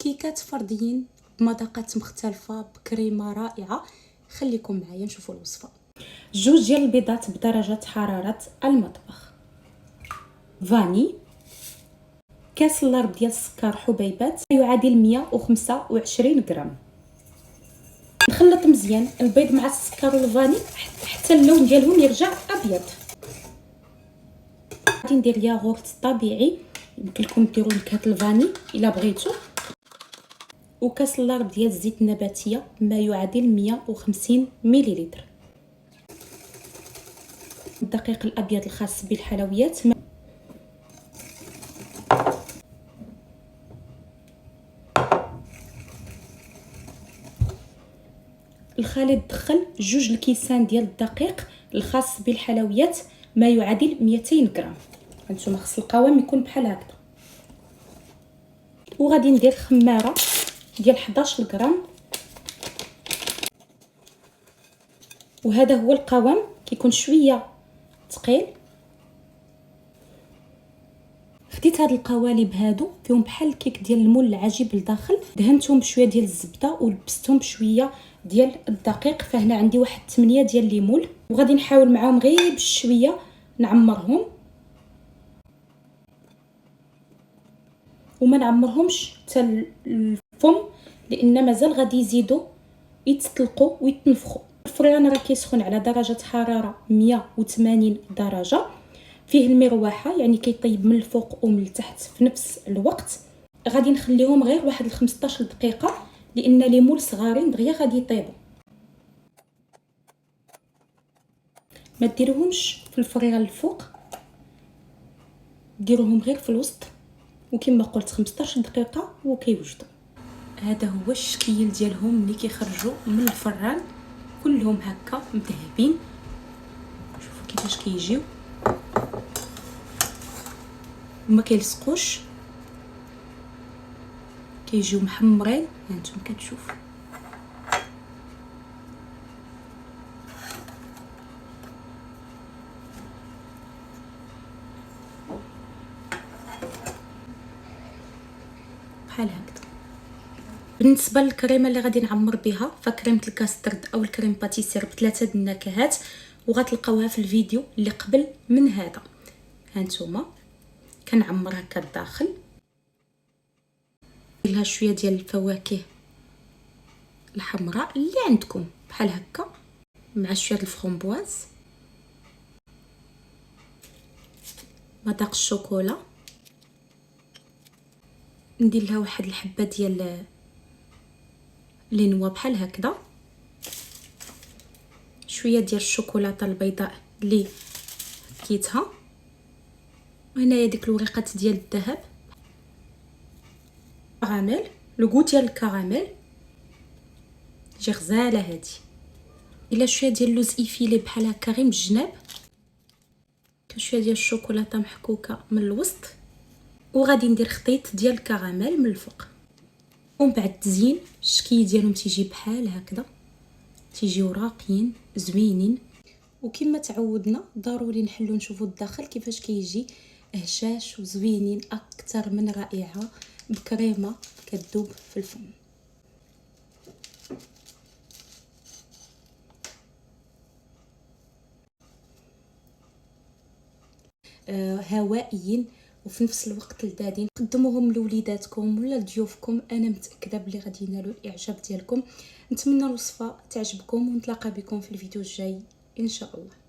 كيكات فرديين بمذاقات مختلفه بكريمه رائعه. خليكم معايا نشوفوا الوصفه. 2 ديال البيضات بدرجه حراره المطبخ، فاني، كاس اللارب ديال السكر حبيبات يعادل 125 غرام. نخلط مزيان البيض مع السكر والفاني حتى اللون ديالهم يرجع ابيض. غادي ندير ياغورت طبيعي، يمكن لكم ديروا نكهه الفاني الا بغيتو، وكاس اللارب ديال الزيت النباتيه ما يعادل 150 مليلتر. الدقيق الابيض الخاص بالحلويات، الخليط دخل 2 الكيسان ديال الدقيق الخاص بالحلويات ما يعادل 200 غرام. هانتوما خص القوام يكون بحال هكذا. وغادي ندير خماره ديال 11 غرام، وهذا هو القوام، كيكون شويه ثقيل. خديت هاد القوالب هادو فيهم بحال الكيك ديال المول العجيب لداخل، دهنتهم بشويه ديال الزبده ولبستهم بشويه ديال الدقيق. فهنا عندي واحد 8 ديال ليمول، وغادي نحاول معاهم غير بشويه نعمرهم وما نعمرهمش حتى الفم، لان مازال غادي يزيدوا يتطلقوا ويتنفخوا. الفران راه كيسخن على درجه حراره 180 درجه، فيه المروحه يعني كيطيب من الفوق ومن التحت في نفس الوقت. غادي نخليهم غير واحد 15 دقيقه لان ليمول صغارين دغيا غادي يطيبوا. ما ديروهمش في الفران الفوق، ديروهم غير في الوسط، وكما قلت 15 دقيقه وكيوجدوا. هذا هو الشكل ديالهم ملي كيخرجوا من الفران، كلهم هكا مذهبين. شوفوا كيفاش كيجيو وما كيلصقوش، كيجيو محمرين. هانتوما كتشوفوا بحال هكذا. بالنسبه للكريمه اللي غادي نعمر بها، فكريمه الكاسترد او الكريم باتيسير بثلاثه النكهات، وغتلقاوها في الفيديو اللي قبل من هذا. هانتوما كنعمر هكا الداخل، لها شويه ديال الفواكه الحمراء اللي عندكم بحال هكا، مع شويه الفرomboise، مذاق الشوكولا. ندير لها واحد الحبه ديال لي نوا بحال هكذا، شويه ديال الشوكولاته البيضاء اللي كيتها، وهنايا ديك الوريقات ديال الذهب، كراميل، لو ديال الكراميل تجي غزاله هادي. الا شويه ديال اللوز ايفيلي بحال هكا غير من الجناب، شويه ديال الشوكولاته محكوكه من الوسط، وغادي ندير خطيط ديال الكراميل من الفوق. ومن بعد تزيين الشكل ديالهم تيجي بحال هكذا، تيجيو راقيين زوينين. وكما تعودنا ضروري نحلو نشوفوا الداخل كيفاش كيجي هشاش وزوينين اكثر من رائعه، بكريمه كتذوب في الفم. هوائيين وفي نفس الوقت لذاذين. قدموهم لوليداتكم ولا لضيوفكم، انا متاكده بلي غادي ينالوا الاعجاب ديالكم. نتمنى الوصفه تعجبكم ونتلاقى بكم في الفيديو الجاي ان شاء الله.